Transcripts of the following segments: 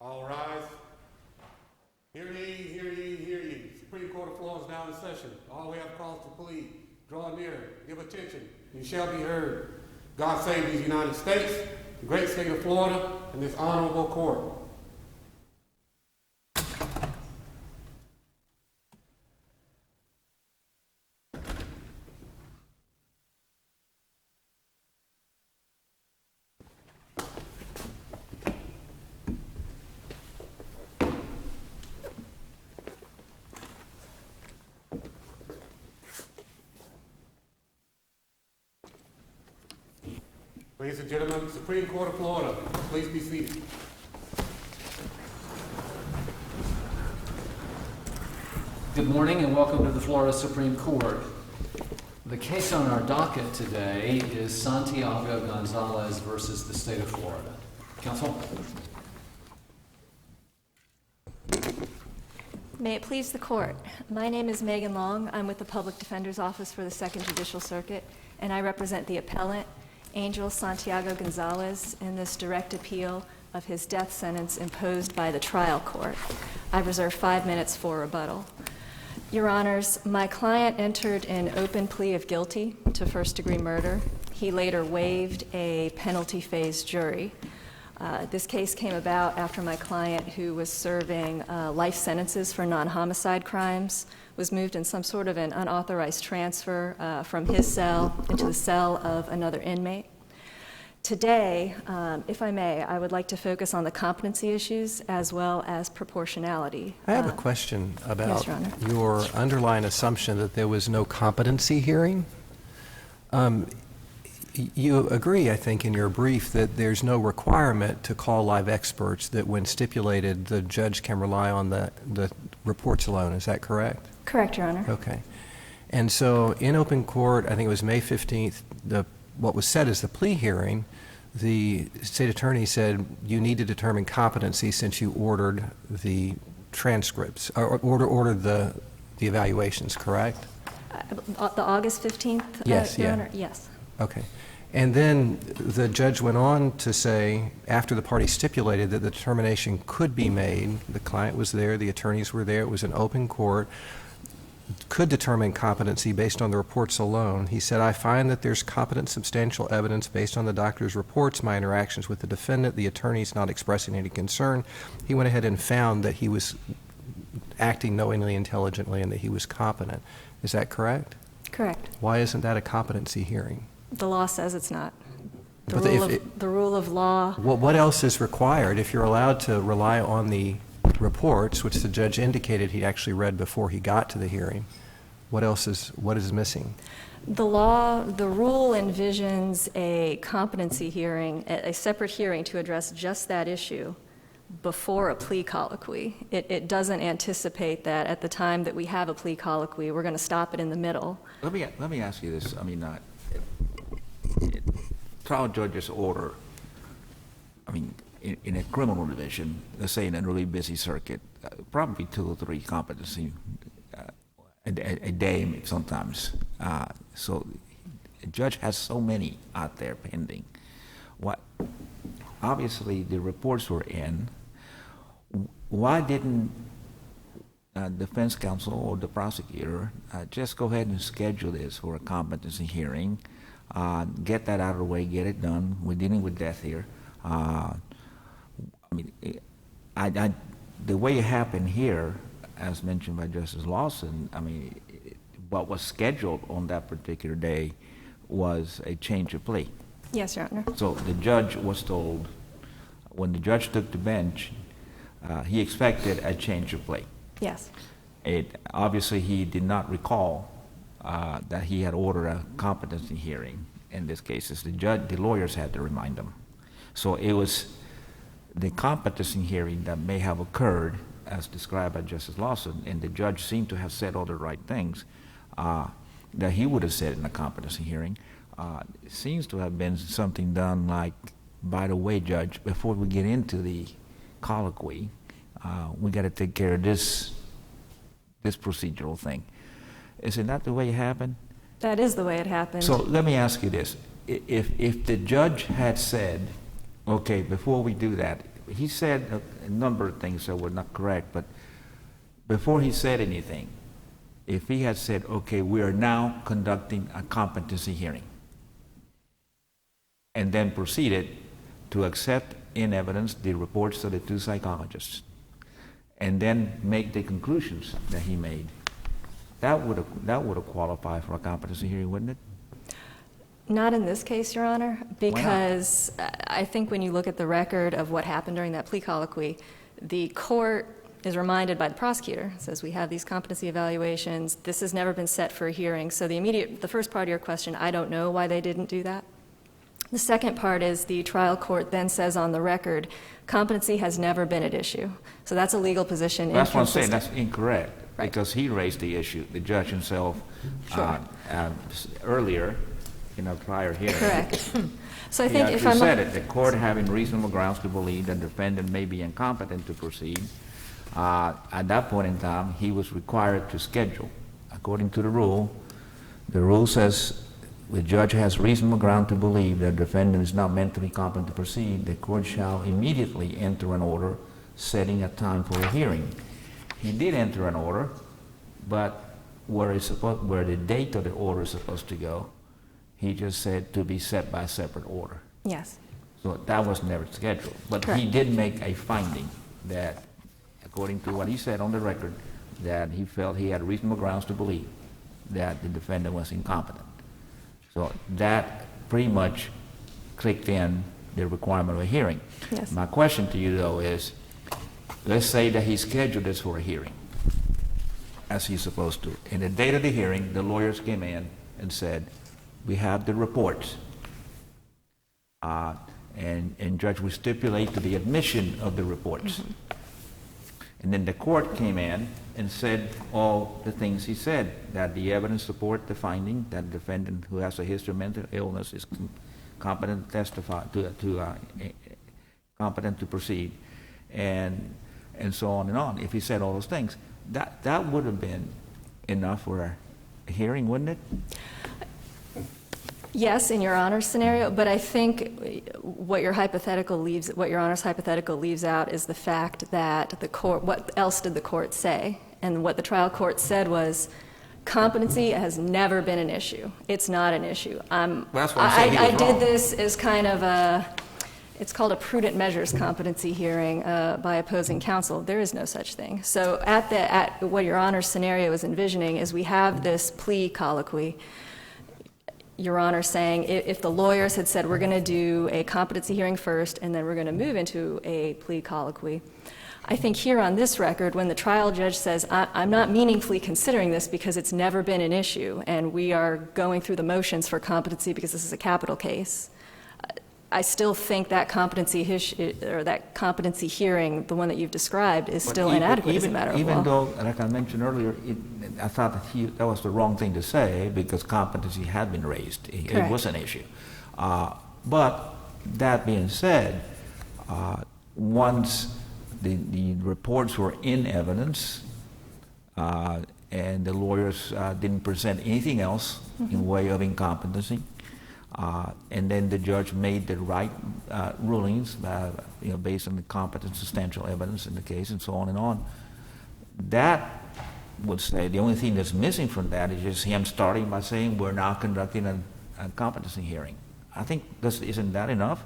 All rise. Hear ye, hear ye, hear ye. Supreme Court of Florida is now in session. All we have cause to plead. Draw near, give attention. You shall be heard. God save these United States, the great state of Florida, and this honorable court. Ladies and gentlemen, Supreme Court of Florida, please be seated. Good morning and welcome to the Florida Supreme Court. The case on our docket today is Santiago-Gonzalez versus the state of Florida. Counsel? May it please the court. My name is Megan Long. I'm with the Public Defender's Office for the Second Judicial Circuit, and I represent the appellant, Angel Santiago-Gonzalez, in this direct appeal of his death sentence imposed by the trial court. I reserve 5 minutes for rebuttal. Your Honors, my client entered an open plea of guilty to first-degree murder. He later waived a penalty phase jury. This case came about after my client, who was serving life sentences for non-homicide crimes, was moved in some sort of an unauthorized transfer from his cell into the cell of another inmate. Today, if I may, I would like to focus on the competency issues as well as proportionality. I have a question about Yes, Your Honor. your underlying assumption that there was no competency hearing. You agree, I think, in your brief that there's no requirement to call live experts, that when stipulated, the judge can rely on the reports alone. Is that correct? Correct, Your Honor. Okay. And so in open court, I think it was May 15th, what was said as the plea hearing, the state attorney said you need to determine competency since you ordered the transcripts, or ordered the evaluations, correct? The August 15th, Yes, Your yeah. Honor? Yes. Okay. And then the judge went on to say, after the party stipulated that the determination could be made, the client was there, the attorneys were there, it was an open court, could determine competency based on the reports alone. He said, I find that there's competent substantial evidence based on the doctor's reports, my interactions with the defendant, the attorney's not expressing any concern. He went ahead and found that he was acting knowingly, intelligently, and that he was competent. Is that correct? Correct. Why isn't that a competency hearing? The law says it's not. The But rule of law. What else is required if you're allowed to rely on the reports, which the judge indicated he actually read before he got to the hearing? What is missing? The rule envisions a competency hearing, a separate hearing to address just that issue before a plea colloquy. It doesn't anticipate that at the time that we have a plea colloquy, we're going to stop it in the middle. Let me ask you this. I mean, trial judge's order, I mean, in a criminal division, let's say in a really busy circuit, probably 2 or 3 competency a day sometimes. So a judge has so many out there pending. Obviously, the reports were in. Why didn't defense counsel or the prosecutor just go ahead and schedule this for a competency hearing, get that out of the way, get it done? We're dealing with death here. I mean, the way it happened here, as mentioned by Justice Lawson, I mean, what was scheduled on that particular day was a change of plea. Yes, Your Honor. So the judge was told, when the judge took the bench, he expected a change of plea. Yes. Obviously, he did not recall that he had ordered a competency hearing in this case. The lawyers had to remind him. So it was the competency hearing that may have occurred, as described by Justice Lawson, and the judge seemed to have said all the right things that he would have said in a competency hearing. It seems to have been something done like, by the way, Judge, before we get into the colloquy, we got to take care of this procedural thing. Isn't that the way it happened? That is the way it happened. So let me ask you this. If the judge had said, okay, before we do that, he said a number of things that were not correct, but before he said anything, if he had said, okay, we are now conducting a competency hearing, and then proceeded to accept in evidence the reports of the two psychologists, and then make the conclusions that he made, that would have qualified for a competency hearing, wouldn't it? Not in this case, Your Honor, because I think when you look at the record of what happened during that plea colloquy, the court is reminded by the prosecutor, says we have these competency evaluations, this has never been set for a hearing. So the first part of your question, I don't know why they didn't do that. The second part is the trial court then says on the record, competency has never been at issue. So that's a legal position. That's what I'm saying, that's incorrect, Right. because he raised the issue, the judge himself, Sure. earlier in a prior hearing. Correct. So I He think if actually I'm... said it, the court having reasonable grounds to believe the defendant may be incompetent to proceed. At that point in time, he was required to schedule. According to the rule says the judge has reasonable ground to believe that the defendant is not mentally competent to proceed. The court shall immediately enter an order setting a time for a hearing. He did enter an order, but where the date of the order is supposed to go, he just said to be set by a separate order. Yes. So that was never scheduled. But he Correct. did make a finding that, according to what he said on the record, that he felt he had reasonable grounds to believe that the defendant was incompetent. So that pretty much clicked in the requirement of a hearing. Yes. My question to you, though, is, let's say that he scheduled this for a hearing, as he's supposed to. In the date of the hearing, the lawyers came in and said, we have the reports, and Judge, we stipulate to the admission of the reports. Mm-hmm. And then the court came in and said all the things he said, that the evidence support the finding that the defendant who has a history of mental illness is competent to testify, competent to proceed, and so on and on. If he said all those things, that would have been enough for a hearing, wouldn't it? Yes, in Your Honor's scenario, but I think what Your Honor's hypothetical leaves out is the fact that the court, what else did the court say? And what the trial court said was, competency has never been an issue. It's not an issue. That's what I'm saying, he was I did wrong. this as kind of it's called a prudent measures competency hearing by opposing counsel. There is no such thing. So at what Your Honor's scenario is envisioning is we have this plea colloquy. Your Honor saying if the lawyers had said we're going to do a competency hearing first and then we're going to move into a plea colloquy, I think here on this record, when the trial judge says, I'm not meaningfully considering this because it's never been an issue and we are going through the motions for competency because this is a capital case, I still think that competency hearing, the one that you've described, is still inadequate as a matter of law. Even though, like I mentioned earlier, I thought that was the wrong thing to say because competency had been raised. It was an issue. But that being said, once the reports were in evidence and the lawyers didn't present anything else in way of incompetency, and then the judge made the right rulings, based on the competent substantial evidence in the case, and so on and on. That would say the only thing that's missing from that is just him starting by saying we're now conducting a competency hearing. I think isn't that enough?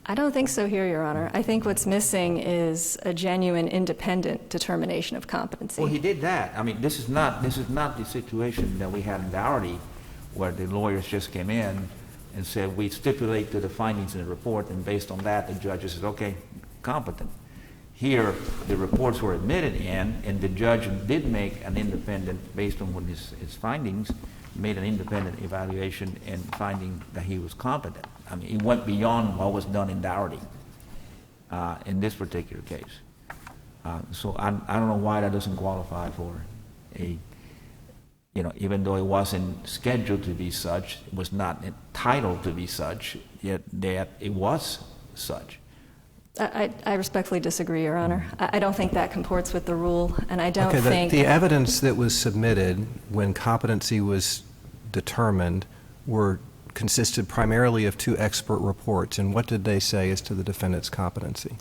I don't think so here, Your Honor. I think what's missing is a genuine independent determination of competency. Well, he did that. I mean, this is not the situation that we had in Dougherty, where the lawyers just came in and said, we stipulate to the findings in the report, and based on that, the judge said, okay, competent. Here, the reports were admitted in, and the judge did make an independent, based on what his findings, made an independent evaluation and finding that he was competent. I mean, he went beyond what was done in Dougherty in this particular case. So I don't know why that doesn't qualify for even though it wasn't scheduled to be such, it was not entitled to be such, yet that it was such. I respectfully disagree, Your Honor. I don't think that comports with the rule, and I don't think... The evidence that was submitted when competency was determined were consisted primarily of 2 expert reports, and what did they say as to the defendant's competency?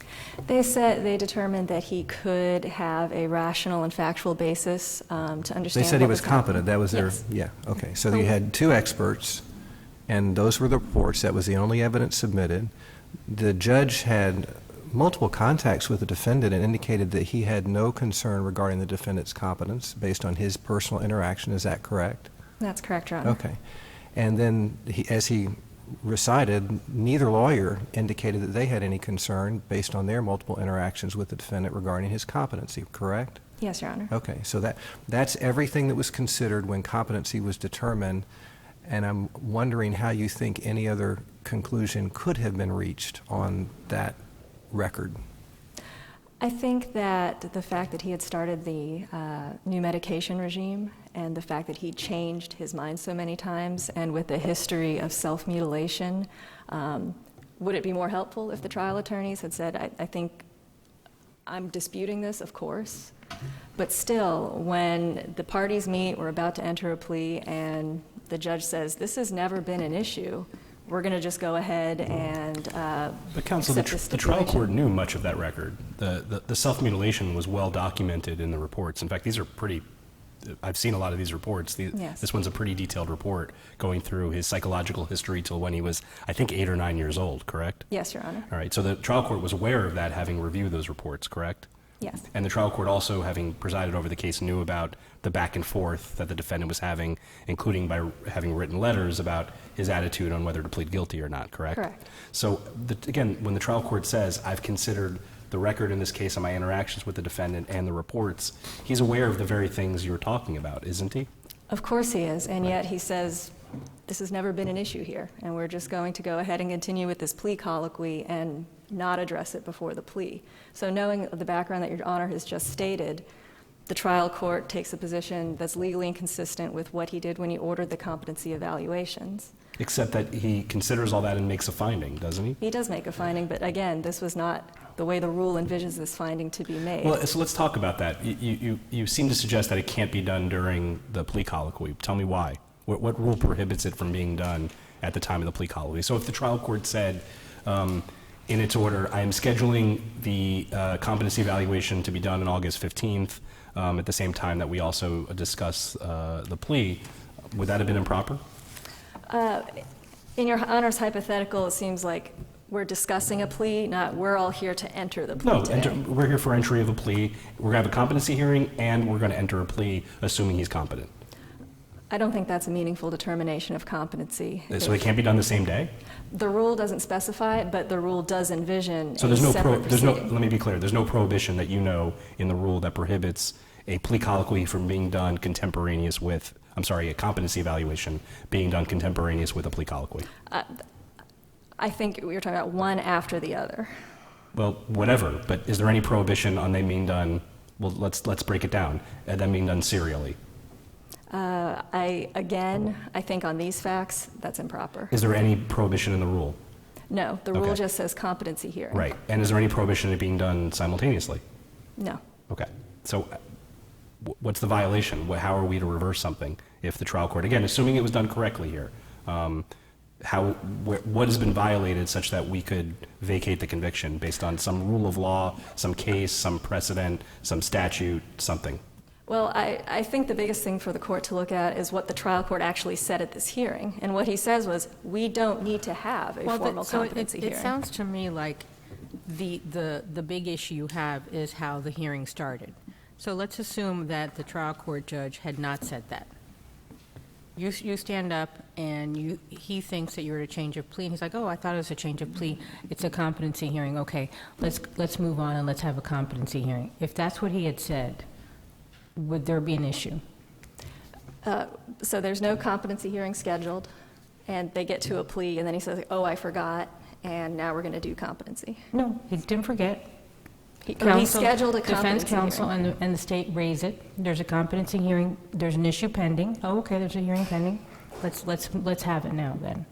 They determined that he could have a rational and factual basis to understand. They said he what was competent. That was their, Yes. yeah, okay. So you had 2 experts, and those were the reports. That was the only evidence submitted. The judge had multiple contacts with the defendant and indicated that he had no concern regarding the defendant's competence based on his personal interaction. Is that correct? That's correct, Your Honor. Okay. And then, as he recited, neither lawyer indicated that they had any concern based on their multiple interactions with the defendant regarding his competency, correct? Yes, Your Honor. Okay, so that's everything that was considered when competency was determined, and I'm wondering how you think any other conclusion could have been reached on that record. I think that the fact that he had started the new medication regime and the fact that he changed his mind so many times, and with a history of self-mutilation, would it be more helpful if the trial attorneys had said, I think I'm disputing this, of course, but still, when the parties meet, we're about to enter a plea, and the judge says, this has never been an issue, we're going to just go ahead and But counsel, the trial court knew much of that record. The self-mutilation was well documented in the reports. In fact, these are pretty, I've seen a lot of these reports. Yes. This one's a pretty detailed report going through his psychological history till when he was, I think, 8 or 9 years old, correct? Yes, Your Honor. All right, so the trial court was aware of that, having reviewed those reports, correct? Yes. And the trial court also, having presided over the case, knew about the back and forth that the defendant was having, including by having written letters about his attitude on whether to plead guilty or not, correct? Correct. So, again, when the trial court says, I've considered the record in this case and my interactions with the defendant and the reports, he's aware of the very things you're talking about, isn't he? Of course he is, and yet he says, this has never been an issue here, and we're just going to go ahead and continue with this plea colloquy and not address it before the plea. So knowing the background that Your Honor has just stated, the trial court takes a position that's legally inconsistent with what he did when he ordered the competency evaluations. Except that he considers all that and makes a finding, doesn't he? He does make a finding, but again, this was not the way the rule envisions this finding to be made. Well, so let's talk about that. You seem to suggest that it can't be done during the plea colloquy. Tell me why. What rule prohibits it from being done at the time of the plea colloquy? So if the trial court said, in its order, I am scheduling the competency evaluation to be done on August 15th at the same time that we also discuss the plea, would that have been improper? In Your Honor's hypothetical, it seems like we're discussing a plea, not we're all here to enter the plea No, today. we're here for entry of a plea. We're going to have a competency hearing, and we're going to enter a plea, assuming he's competent. I don't think that's a meaningful determination of competency. So it can't be done the same day? The rule doesn't specify it, but the rule does envision So a there's no separate proceeding. let me be clear, there's no prohibition that you know in the rule that prohibits a plea colloquy from being done contemporaneous with, a competency evaluation being done contemporaneous with a plea colloquy. I think we were talking about one after the other. Well, whatever, but is there any prohibition on them being done, well, let's break it down, them being done serially? I think on these facts, that's improper. Is there any prohibition in the rule? No, the rule Okay. just says competency hearing. Right, and is there any prohibition in it being done simultaneously? No. Okay, so what's the violation? How are we to reverse something if the trial court, again, assuming it was done correctly here, what has been violated such that we could vacate the conviction based on some rule of law, some case, some precedent, some statute, something? Well, I think the biggest thing for the court to look at is what the trial court actually said at this hearing. And what he says was, we don't need to have a formal competency hearing. It sounds to me like the big issue you have is how the hearing started. So let's assume that the trial court judge had not said that. You stand up and he thinks that you're at a change of plea, and he's like, oh, I thought it was a change of plea. It's a competency hearing. Okay, let's move on and let's have a competency hearing. If that's what he had said, would there be an issue? So there's no competency hearing scheduled, and they get to a plea, and then he says, oh, I forgot, and now we're going to do competency. No, he didn't forget. He scheduled a Defense competency counsel hearing. and the state raise it. There's a competency hearing. There's an issue pending. Oh, okay, there's a hearing pending. Let's have it now then.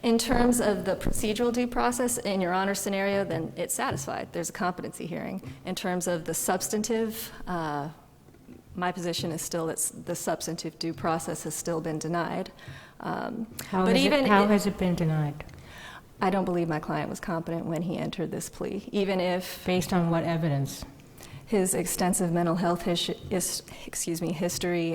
In terms of the procedural due process, in Your Honor's scenario, then it's satisfied. There's a competency hearing. In terms of the substantive, my position is still that the substantive due process has still been denied. How But how has it been denied? I don't believe my client was competent when he entered this plea, even if Based on what evidence? his extensive mental health history,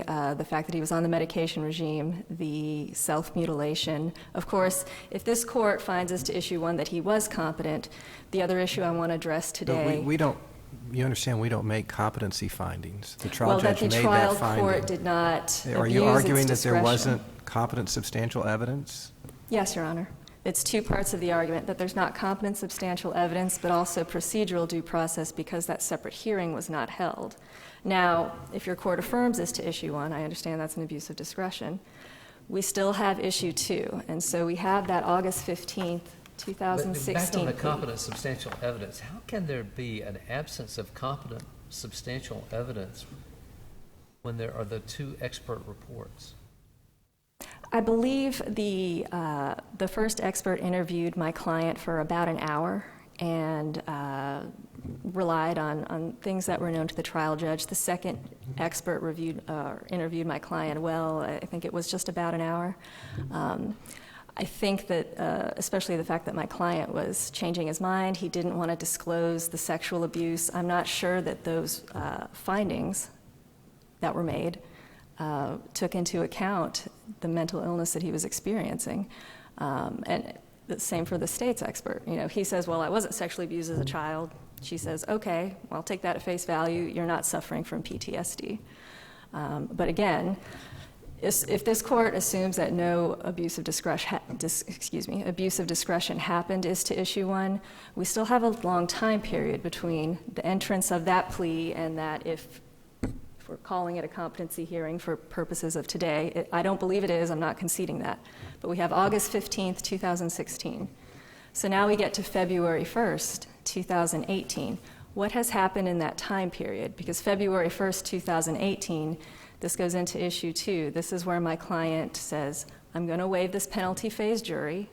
the fact that he was on the medication regime, the self-mutilation. Of course, if this court finds us to issue one that he was competent, the other issue I want to address today... We don't, you understand, we don't make competency findings. The trial well, judge that the made trial that finding. court did not Are you abuse arguing its that there discretion. wasn't competent substantial evidence? Yes, Your Honor. It's two parts of the argument, that there's not competent substantial evidence, but also procedural due process because that separate hearing was not held. Now, if your court affirms this to issue one, I understand that's an abuse of discretion. We still have issue 2, and so we have that August 15th, 2016. Back on the plea. competent substantial evidence, how can there be an absence of competent substantial evidence when there are the 2 expert reports? I believe the first expert interviewed my client for about an hour and relied on things that were known to the trial judge. The second expert interviewed my client I think it was just about an hour. I think that, especially the fact that my client was changing his mind, he didn't want to disclose the sexual abuse. I'm not sure that those findings that were made took into account the mental illness that he was experiencing. And the same for the state's expert. You know, he says, well, I wasn't sexually abused as a child. She says, okay, well, I'll take that at face value. You're not suffering from PTSD. But again, if this court assumes that no abuse of discretion happened is to issue one, we still have a long time period between the entrance of that plea and that if we're calling it a competency hearing for purposes of today. I don't believe it is. I'm not conceding that. But we have August 15th, 2016. So now we get to February 1st, 2018. What has happened in that time period? Because February 1st, 2018, this goes into issue 2. This is where my client says, I'm going to waive this penalty phase jury.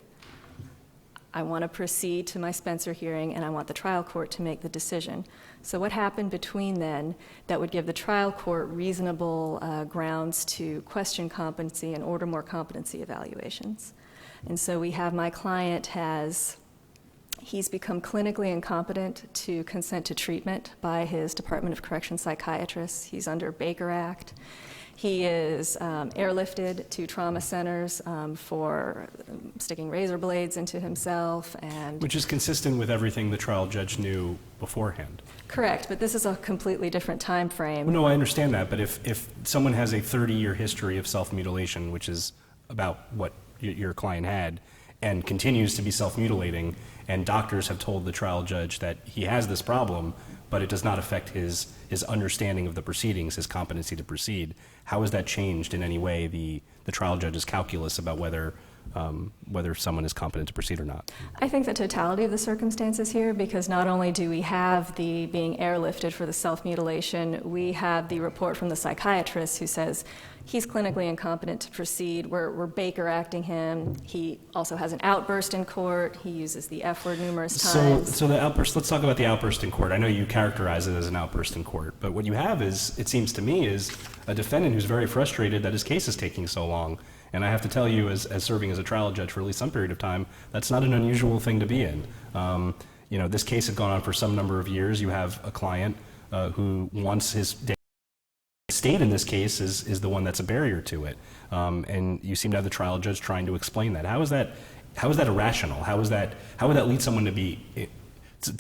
I want to proceed to my Spencer hearing, and I want the trial court to make the decision. So what happened between then that would give the trial court reasonable grounds to question competency and order more competency evaluations? And so we have my client he's become clinically incompetent to consent to treatment by his Department of Corrections psychiatrist. He's under Baker Act. He is airlifted to trauma centers for sticking razor blades into himself and... Which is consistent with everything the trial judge knew beforehand. Correct, but this is a completely different time frame. Well, no, I understand that, but if someone has a 30-year history of self-mutilation, which is about what your client had, and continues to be self-mutilating, and doctors have told the trial judge that he has this problem, but it does not affect his understanding of the proceedings, his competency to proceed, how has that changed in any way the trial judge's calculus about whether someone is competent to proceed or not? I think the totality of the circumstances here, because not only do we have the being airlifted for the self-mutilation, we have the report from the psychiatrist who says he's clinically incompetent to proceed. We're Baker acting him. He also has an outburst in court. He uses the F word numerous times. So the outburst, let's talk about the outburst in court. I know you characterize it as an outburst in court, but what you have is, it seems to me, is a defendant who's very frustrated that his case is taking so long. And I have to tell you, as serving as a trial judge for at least some period of time, that's not an unusual thing to be in. This case had gone on for some number of years. You have a client who wants his state in this case is the one that's a barrier to it. And you seem to have the trial judge trying to explain that. How is that irrational? How would that lead someone to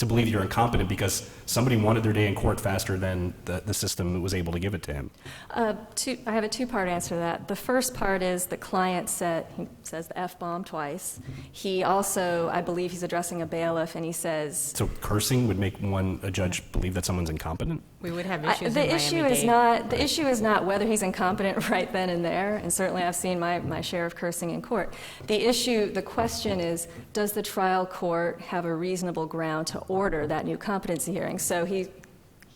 believe you're incompetent because somebody wanted their day in court faster than the system was able to give it to him? I have a two-part answer to that. The first part is the client says the F-bomb twice. He also, I believe he's addressing a bailiff, and he says... So cursing would make a judge believe that someone's incompetent? We would have issues The in issue is not whether he's incompetent right then and there, and certainly I've seen my share of cursing in court. The question is, does the trial court have a reasonable ground to order that new competency hearing? So he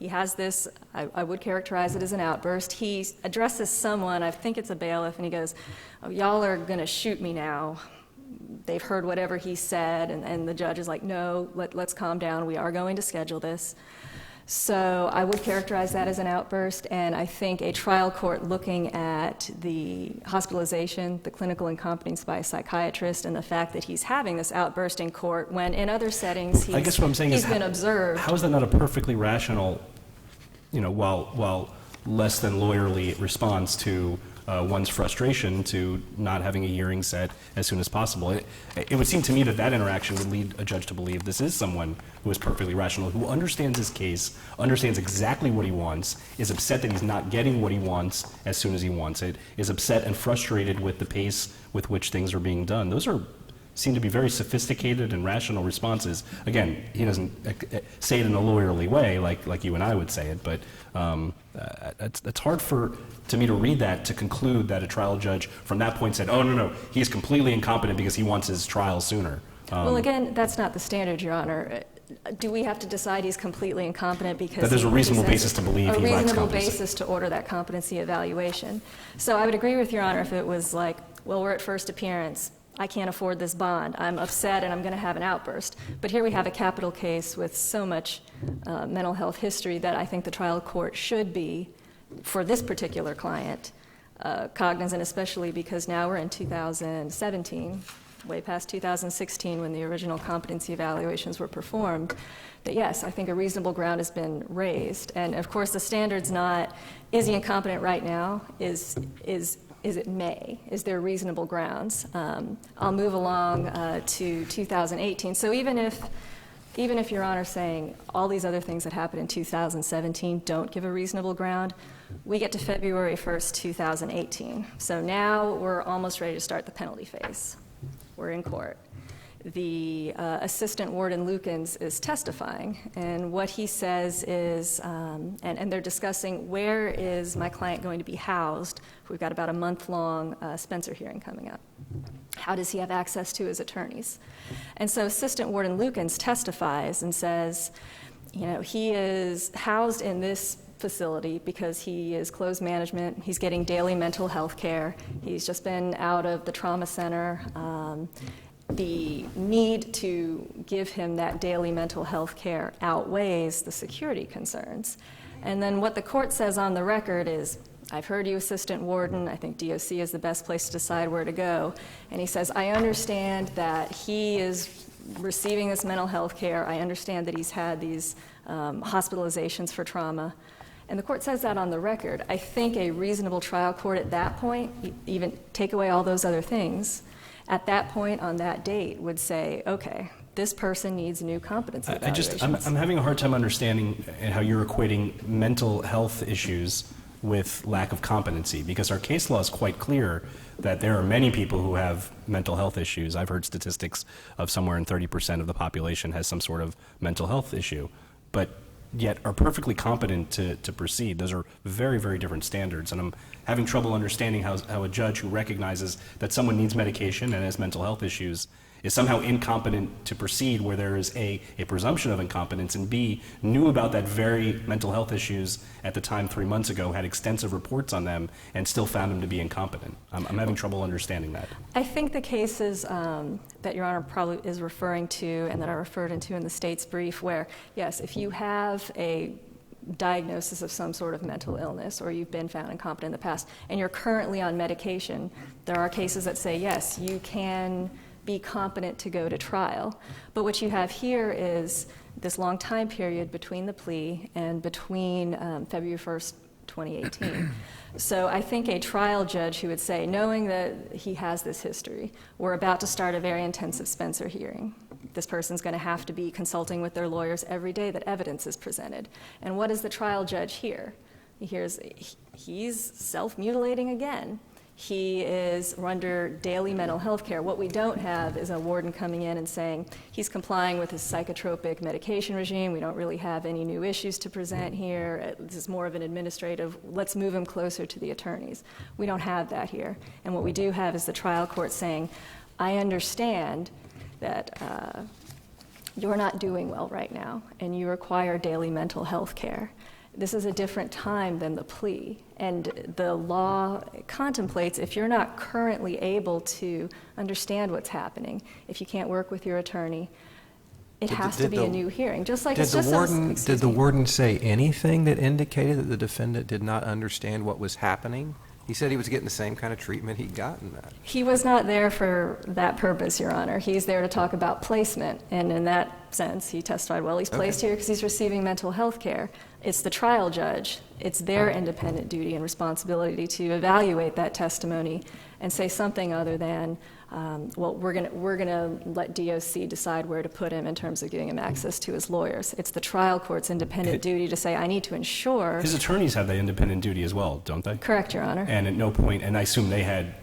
has this, I would characterize it as an outburst. He addresses someone, I think it's a bailiff, and he goes, oh, y'all are going to shoot me now. They've heard whatever he said, and the judge is like, no, let's calm down. We are going to schedule this. So I would characterize that as an outburst, and I think a trial court looking at the hospitalization, the clinical incompetence by a psychiatrist, and the fact that he's having this outburst in court when in other settings I guess what I'm saying he's is been observed. How is that not a perfectly rational, while less than lawyerly response to one's frustration to not having a hearing set as soon as possible? It would seem to me that interaction would lead a judge to believe this is someone who is perfectly rational, who understands his case, understands exactly what he wants, is upset that he's not getting what he wants as soon as he wants it, is upset and frustrated with the pace with which things are being done. Those seem to be very sophisticated and rational responses. Again, he doesn't say it in a lawyerly way like you and I would say it, but it's hard to me to read that to conclude that a trial judge from that point said, oh, no, he's completely incompetent because he wants his trial sooner. Well, again, that's not the standard, Your Honor. Do we have to decide he's completely incompetent because that there's a reasonable he basis to believe he lacks competency? A reasonable competency. basis to order that competency evaluation. So I would agree with Your Honor if it was like, well, we're at first appearance, I can't afford this bond, I'm upset and I'm going to have an outburst. But here we have a capital case with so much mental health history that I think the trial court should be, for this particular client, cognizant, especially because now we're in 2017, way past 2016 when the original competency evaluations were performed, that yes, I think a reasonable ground has been raised. And of course the standard's not, is he incompetent right now, is it may? Is there reasonable grounds? I'll move along to 2018. So even if Your Honor's saying all these other things that happened in 2017 don't give a reasonable ground, we get to February 1st, 2018. So now we're almost ready to start the penalty phase. We're in court. The assistant warden Lukens is testifying, and what he says is, and they're discussing where is my client going to be housed. We've got about a month-long Spencer hearing coming up. How does he have access to his attorneys? And so assistant warden Lukens testifies and says, he is housed in this facility because he is closed management, he's getting daily mental health care, he's just been out of the trauma center. The need to give him that daily mental health care outweighs the security concerns. And then what the court says on the record is, I've heard you, Assistant Warden, I think DOC is the best place to decide where to go. And he says, I understand that he is receiving this mental health care, I understand that he's had these hospitalizations for trauma. And the court says that on the record. I think a reasonable trial court at that point, even take away all those other things, at that point on that date would say, okay, this person needs new competency evaluations. I'm having a hard time understanding how you're equating mental health issues with lack of competency, because our case law is quite clear that there are many people who have mental health issues. I've heard statistics of somewhere in 30% of the population has some sort of mental health issue, but yet are perfectly competent to proceed. Those are very, very different standards, and I'm having trouble understanding how a judge who recognizes that someone needs medication and has mental health issues is somehow incompetent to proceed where there is A, a presumption of incompetence, and B, knew about that very mental health issues at the time 3 months ago, had extensive reports on them, and still found him to be incompetent. I'm having trouble understanding that. I think the cases that Your Honor probably is referring to and that are referred into in the state's brief where, yes, if you have a diagnosis of some sort of mental illness or you've been found incompetent in the past and you're currently on medication, there are cases that say, yes, you can be competent to go to trial. But what you have here is this long time period between the plea and between February 1st, 2018. So I think a trial judge who would say, knowing that he has this history, we're about to start a very intensive Spencer hearing. This person's going to have to be consulting with their lawyers every day that evidence is presented. And what does the trial judge hear? He hears he's self-mutilating again. He is under daily mental health care. What we don't have is a warden coming in and saying he's complying with his psychotropic medication regime. We don't really have any new issues to present here. This is more of an administrative, let's move him closer to the attorneys. We don't have that here. And what we do have is the trial court saying, I understand that you're not doing well right now and you require daily mental health care. This is a different time than the plea, and the law contemplates if you're not currently able to understand what's happening, if you can't work with your attorney, It has to be a new hearing, just like Did it's the just warden, excuse did the me. warden say anything that indicated that the defendant did not understand what was happening? He said he was getting the same kind of treatment he'd gotten that. He was not there for that purpose, Your Honor. He's there to talk about placement, and in that sense, he testified, well, he's placed here because he's receiving mental health care. It's the trial judge. It's their independent duty and responsibility to evaluate that testimony and say something other than, well, we're gonna let DOC decide where to put him in terms of giving him access to his lawyers. It's the trial court's independent duty to say, I need to ensure. His attorneys have that independent duty as well, don't they? Correct, Your Honor. And at no point, and I assume they had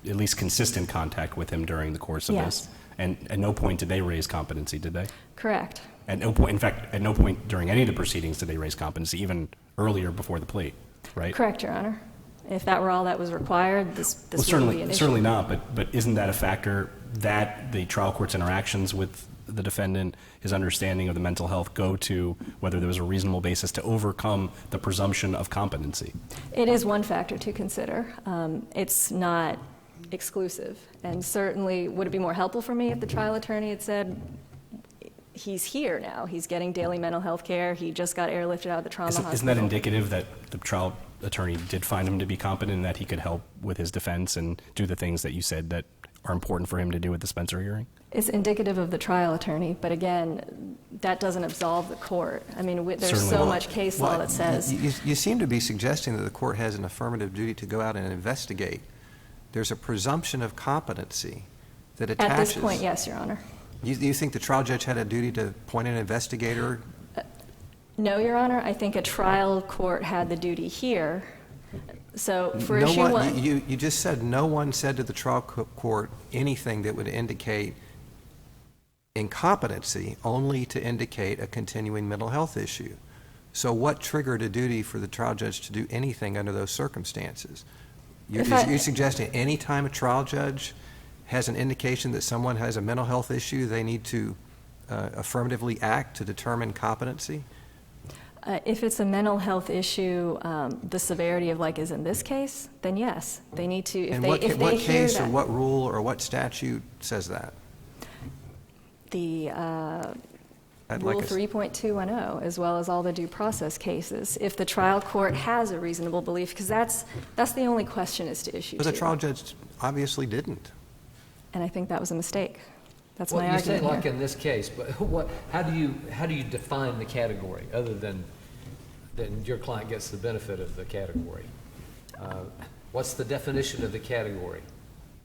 at least consistent contact with him during the course of Yes. this. And at no point did they raise competency, did they? Correct. At no point, in fact, at no point during any of the proceedings did they raise competency, even earlier before the plea, right? Correct, Your Honor. If that were all that was required, this wouldn't be an issue. Certainly not, but isn't that a factor that the trial court's interactions with the defendant, his understanding of the mental health, go to whether there was a reasonable basis to overcome the presumption of competency? It is one factor to consider. It's not exclusive. And certainly, would it be more helpful for me if the trial attorney had said, he's here now, he's getting daily mental health care, he just got airlifted out of the trauma hospital? Isn't that indicative that the trial attorney did find him to be competent and that he could help with his defense and do the things that you said that are important for him to do at the Spencer hearing? It's indicative of the trial attorney, but again, that doesn't absolve the court. I mean, there's Certainly so not. much case law that says. You seem to be suggesting that the court has an affirmative duty to go out and investigate. There's a presumption of competency that attaches. At this point, yes, Your Honor. You think the trial judge had a duty to appoint an investigator? No, Your Honor. I think a trial court had the duty here. So for issue one. You just said no one said to the trial court anything that would indicate incompetency, only to indicate a continuing mental health issue. So what triggered a duty for the trial judge to do anything under those circumstances? You're suggesting any time a trial judge has an indication that someone has a mental health issue, they need to affirmatively act to determine competency? If it's a mental health issue, the severity of like is in this case, then yes, they need to. If And they what hear case or that, what rule or what statute says that? the I'd Rule like a s- 3.210, as well as all the due process cases, if the trial court has a reasonable belief, because that's the only question as to issue But the two. trial judge obviously didn't. And I think that was a mistake. That's Well, my you say argument like here. in this case, but how do you define the category, other than your client gets the benefit of the category? What's the definition of the category?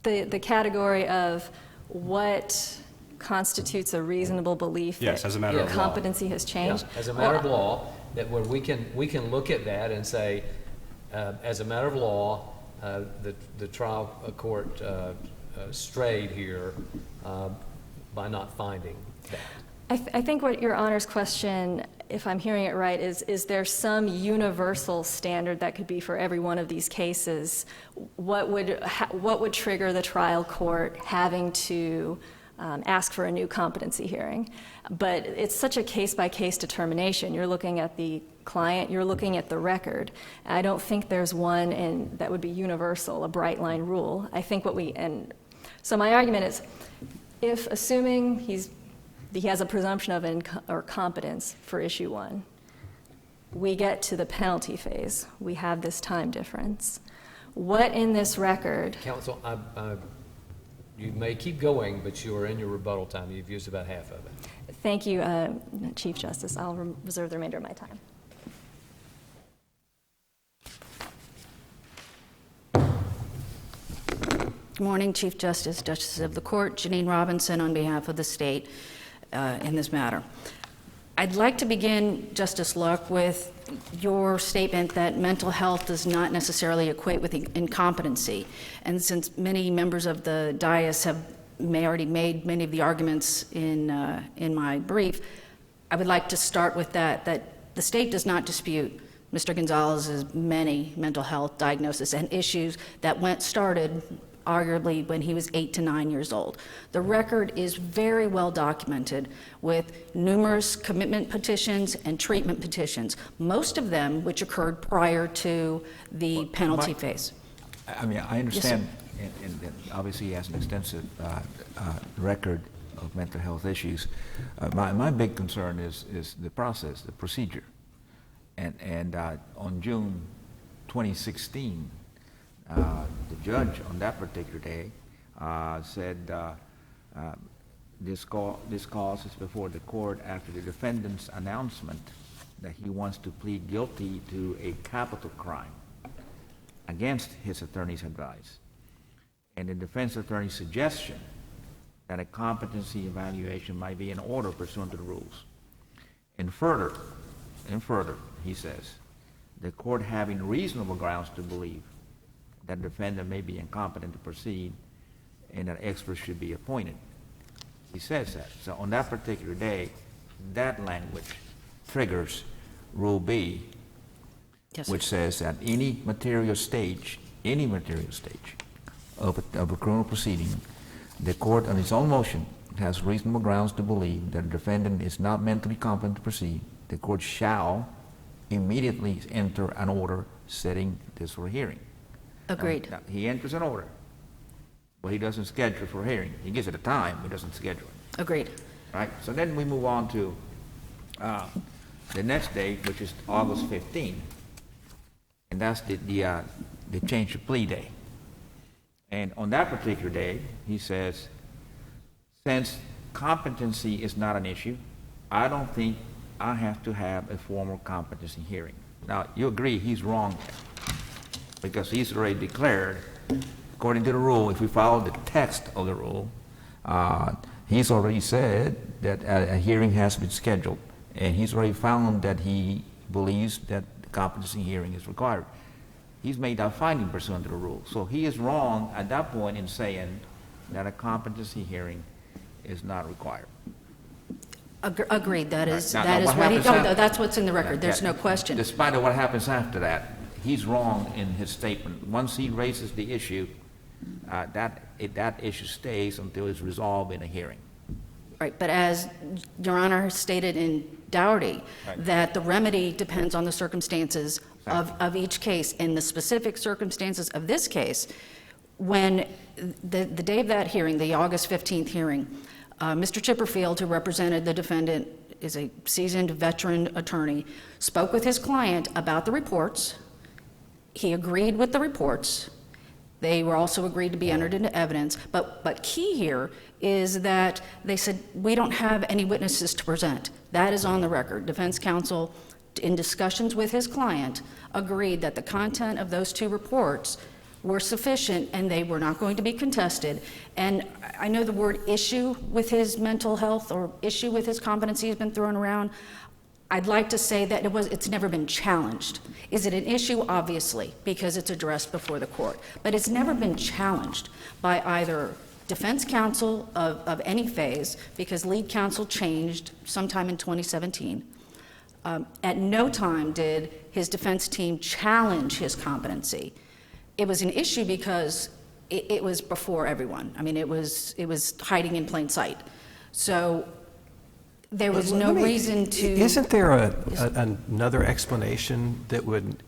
The category of what constitutes a reasonable belief Yes, that as a matter of law. competency has changed. Yeah, as a matter of law, that where we can look at that and say, as a matter of law, the trial court strayed here by not finding that. I think what Your Honor's question, if I'm hearing it right, is there some universal standard that could be for every one of these cases? What would trigger the trial court having to ask for a new competency hearing? But it's such a case-by-case determination. You're looking at the client, you're looking at the record. I don't think there's one that would be universal, a bright line rule. I think so my argument is, if assuming he has a presumption of competence for issue one, we get to the penalty phase. We have this time difference. What in this record? Counsel, you may keep going, but you are in your rebuttal time. You've used about half of it. Thank you, Chief Justice. I'll reserve the remainder of my time. Good morning, Chief Justice, Justices of the Court, Janine Robinson on behalf of the state in this matter. I'd like to begin, Justice Luck, with your statement that mental health does not necessarily equate with incompetency. And since many members of the dais may already made many of the arguments in my brief, I would like to start with that the state does not dispute Mr. Gonzalez's many mental health diagnoses and issues that started arguably when he was 8 to 9 years old. The record is very well documented with numerous commitment petitions and treatment petitions, most of them which occurred prior to the penalty phase. I mean, I understand, and obviously he has an extensive record of mental health issues. My big concern is the process, the procedure. And on June 2016, the judge on that particular day said this cause is before the court after the defendant's announcement that he wants to plead guilty to a capital crime against his attorney's advice, and the defense attorney's suggestion that a competency evaluation might be in order pursuant to the rules. And further, he says, the court having reasonable grounds to believe that the defendant may be incompetent to proceed and that experts should be appointed. He says that. So on that particular day, that language triggers Rule B, Yes, which sir. says that any material stage of a criminal proceeding, the court on its own motion has reasonable grounds to believe that the defendant is not mentally competent to proceed. The court shall immediately enter an order setting this for hearing. Agreed. Now, he enters an order, but he doesn't schedule for hearing. He gives it a time, but he doesn't schedule it. Agreed. Right? So then we move on to the next day, which is August 15th, and that's the change of plea day. And on that particular day, he says, since competency is not an issue, I don't think I have to have a formal competency hearing. Now, you agree he's wrong there, because he's already declared, according to the rule, if we follow the text of the rule, he's already said that a hearing has been scheduled, and he's already found that he believes that the competency hearing is required. He's made that finding pursuant to the rule. So he is wrong at that point in saying that a competency hearing is not required. Agreed. That is Now, that is what what he. happens Oh, after- that's what's in the record. There's Yeah, no question. Despite of what happens after that, he's wrong in his statement. Once he raises the issue, that issue stays until it's resolved in a hearing. Right, but as Your Honor stated in Dougherty, Right. that the remedy depends on the circumstances of each case. In the specific circumstances of this case, when the day of that hearing, the August 15th hearing, Mr. Chipperfield, who represented the defendant, is a seasoned veteran attorney, spoke with his client about the reports. He agreed with the reports. They were also agreed to be entered into evidence. But key here is that they said, we don't have any witnesses to present. That is on the record. Defense counsel, in discussions with his client, agreed that the content of those two reports were sufficient and they were not going to be contested. And I know the word issue with his mental health or issue with his competency has been thrown around. I'd like to say that it's never been challenged. Is it an issue? Obviously, because it's addressed before the court. But it's never been challenged by either defense counsel of any phase, because lead counsel changed sometime in 2017. At no time did his defense team challenge his competency. It was an issue because it was before everyone. I mean, it was hiding in plain sight. So there was no reason to... Isn't there another explanation that would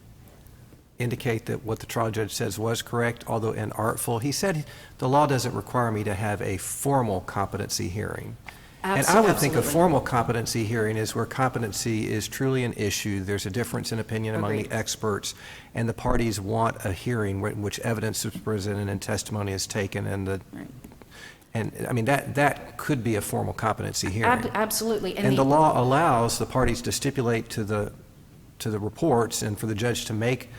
indicate that what the trial judge says was correct, although inartful? He said, the law doesn't require me to have a formal competency hearing. And I would think a Absolutely. formal competency hearing is where competency is truly an issue. There's a difference in opinion among Agreed. the experts, and the parties want a hearing in which evidence is presented and testimony is taken, and I mean, that could be a formal competency hearing. Absolutely. And the law allows the parties to stipulate to the reports and for the judge to make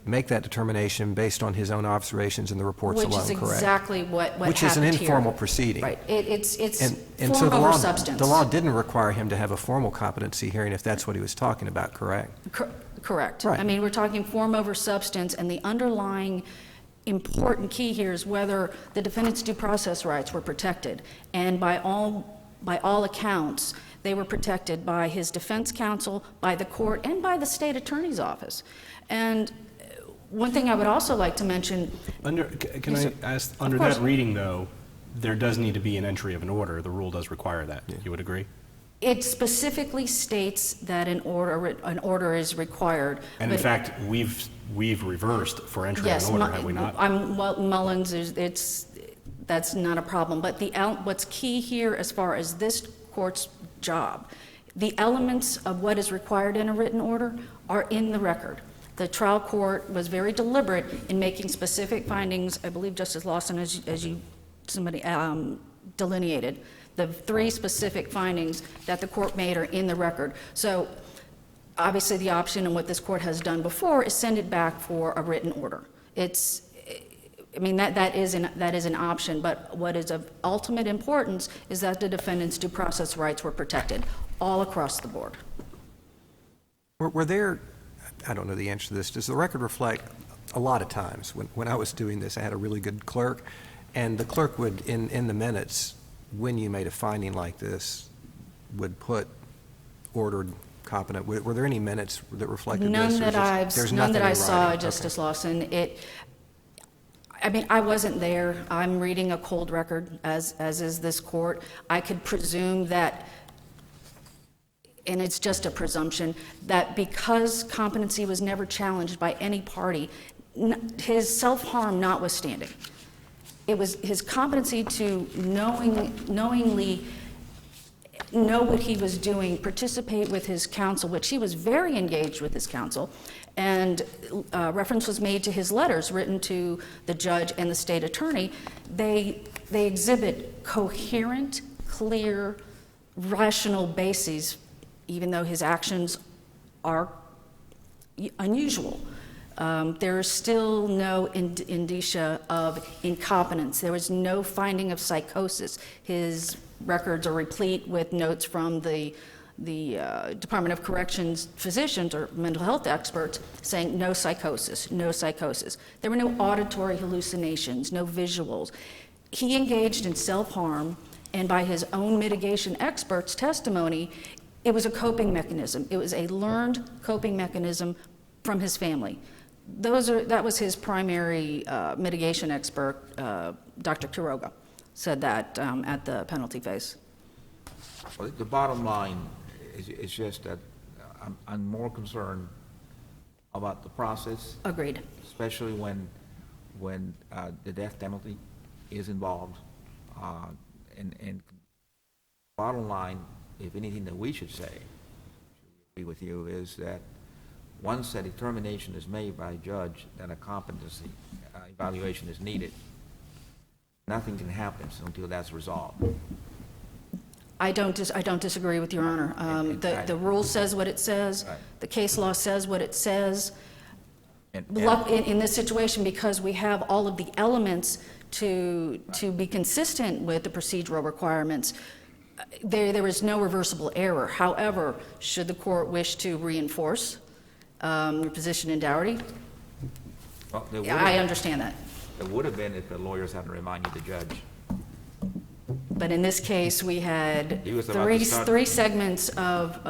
that determination based on his own observations and the reports alone, correct? Which is exactly what happened here. Which is an informal proceeding. Right. It's And so form the over law, substance. the law didn't require him to have a formal competency hearing if that's what he was talking about, correct? Correct. Right. I mean, we're talking form over substance, and the underlying important key here is whether the defendant's due process rights were protected. And by all accounts, they were protected by his defense counsel, by the court, and by the state attorney's office. And one thing I would also like to mention... Can I ask, under course. that reading, though, there does need to be an entry of an order. The rule does require that. You would agree? It specifically states that an order is required. And in but- fact, we've reversed for entry of Yes, an order, have we not? Mullins, That's not a problem. But what's key here as far as this court's job, the elements of what is required in a written order are in the record. The trial court was very deliberate in making specific findings. I believe, Justice Lawson, as you somebody delineated, the 3 specific findings that the court made are in the record. So obviously the option and what this court has done before is send it back for a written order. I mean, that is an option, but what is of ultimate importance is that the defendant's due process rights were protected all across the board. Were there, I don't know the answer to this, does the record reflect a lot of times when I was doing this, I had a really good clerk, and the clerk would, in the minutes, when you made a finding like this, would put ordered competent. Were there any minutes that reflected None this? None that I saw, writing? Justice Lawson. I mean, I wasn't there. I'm reading a cold record, as is this court. I could presume that, and it's just a presumption, that because competency was never challenged by any party, his self-harm notwithstanding, it was his competency to knowingly know what he was doing, participate with his counsel, which he was very engaged with his counsel, and reference was made to his letters written to the judge and the state attorney. They exhibit coherent, clear, rational bases, even though his actions are unusual. There is still no indicia of incompetence. There was no finding of psychosis. His records are replete with notes from the Department of Corrections physicians or mental health experts saying no psychosis, no psychosis. There were no auditory hallucinations, no visuals. He engaged in self-harm, and by his own mitigation experts' testimony, it was a coping mechanism. It was a learned coping mechanism from his family. That was his primary mitigation expert, Dr. Quiroga, said that at the penalty phase. Well, the bottom line is just that I'm more concerned about the process. Agreed. Especially when the death penalty is involved. And bottom line, if anything that we should say, agree with you, is that once a determination is made by a judge that a competency evaluation is needed, nothing can happen until that's resolved. I don't disagree with Your Honor. The rule says what it says. Right. The case law says what it says. And In this situation, because we have all of the elements to be consistent with the procedural requirements, there is no reversible error. However, should the court wish to reinforce your position in Dougherty, well, I understand that. There would have been if the lawyers hadn't reminded the judge. But in this case, we had He was about to start- three segments of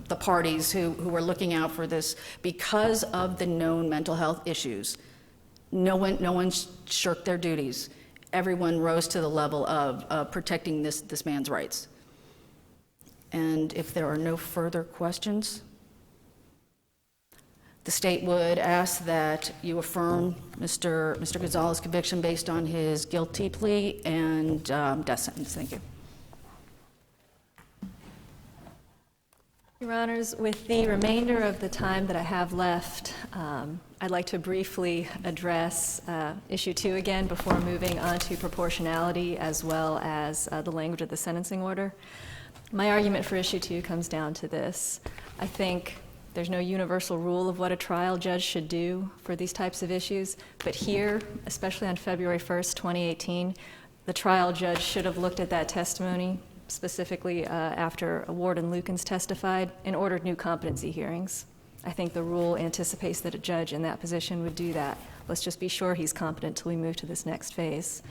the parties who were looking out for this because of the known mental health issues. No one shirked their duties. Everyone rose to the level of protecting this man's rights. And if there are no further questions, the state would ask that you affirm Mr. Gonzales' conviction based on his guilty plea and death sentence. Thank you. Your Honors, with the remainder of the time that I have left, I'd like to briefly address Issue 2 again before moving on to proportionality as well as the language of the sentencing order. My argument for Issue 2 comes down to this. I think there's no universal rule of what a trial judge should do for these types of issues, but here, especially on February 1st, 2018, the trial judge should have looked at that testimony, specifically after Warden Lukens testified, and ordered new competency hearings. I think the rule anticipates that a judge in that position would do that. Let's just be sure he's competent till we move to this next phase.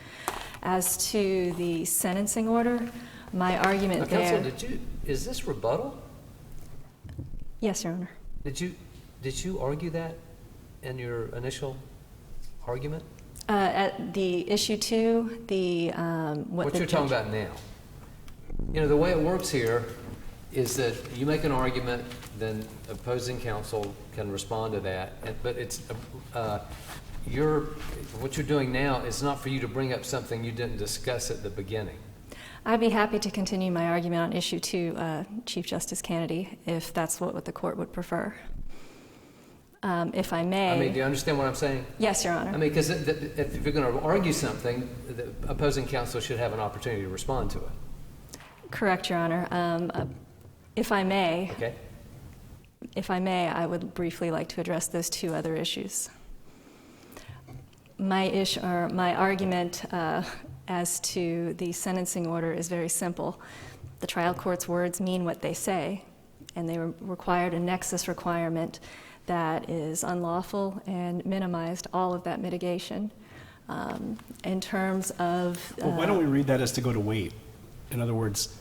As to the sentencing order, my argument there... Counsel, is this rebuttal? Yes, Your Honor. Did you argue that in your initial argument? At the Issue 2, What you're talking about now. You know, the way it works here is that you make an argument, then opposing counsel can respond to that, but it's, what you're doing now is not for you to bring up something you didn't discuss at the beginning. I'd be happy to continue my argument on issue 2, Chief Justice Kennedy, if that's what the court would prefer. If I may. I mean, do you understand what I'm saying? Yes, Your Honor. I mean, because if you're going to argue something, the opposing counsel should have an opportunity to respond to it. Correct, Your Honor. If I may. Okay. If I may, I would briefly like to address those 2 other issues. My argument as to the sentencing order is very simple. The trial court's words mean what they say, and they required a nexus requirement that is unlawful and minimized all of that mitigation. In terms of... Well, why don't we read that as to go to weight? In other words,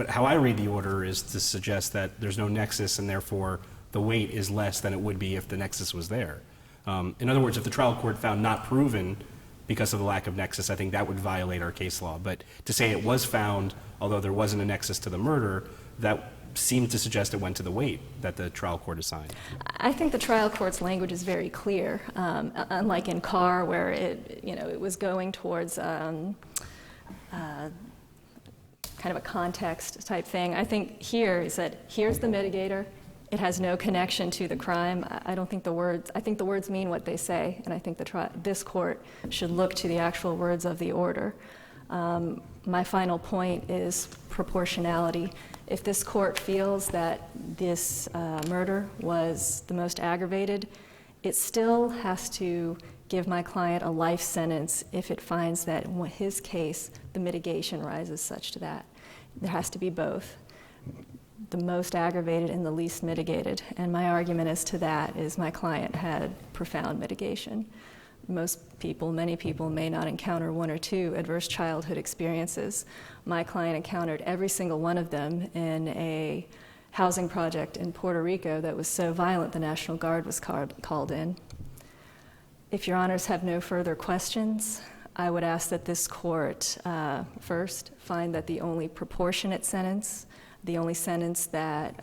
how I read the order is to suggest that there's no nexus and therefore the weight is less than it would be if the nexus was there. In other words, if the trial court found not proven because of the lack of nexus, I think that would violate our case law. But to say it was found, although there wasn't a nexus to the murder, that seemed to suggest it went to the weight that the trial court assigned. I think the trial court's language is very clear, unlike in Carr, where it was going towards kind of a context type thing. I think here is that here's the mitigator. It has no connection to the crime. I think the words mean what they say, and I think this court should look to the actual words of the order. My final point is proportionality. If this court feels that this murder was the most aggravated, it still has to give my client a life sentence if it finds that in his case, the mitigation rises such to that. There has to be both, the most aggravated and the least mitigated. And my argument as to that is my client had profound mitigation. Many people may not encounter 1 or 2 adverse childhood experiences. My client encountered every single one of them in a housing project in Puerto Rico that was so violent the National Guard was called in. If Your Honors have no further questions, I would ask that this court first find that the only proportionate sentence, the only sentence that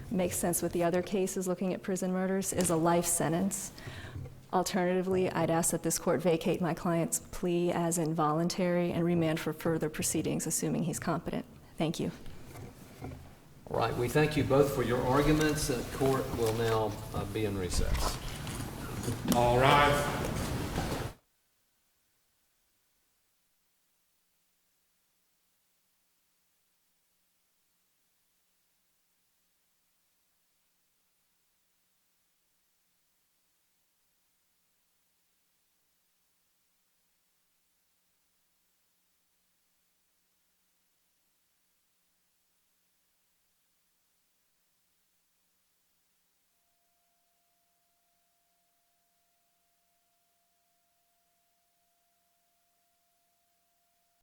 makes sense with the other cases looking at prison murders, is a life sentence. Alternatively, I'd ask that this court vacate my client's plea as involuntary and remand for further proceedings, assuming he's competent. Thank you. All right, we thank you both for your arguments. The court will now be in recess. All rise.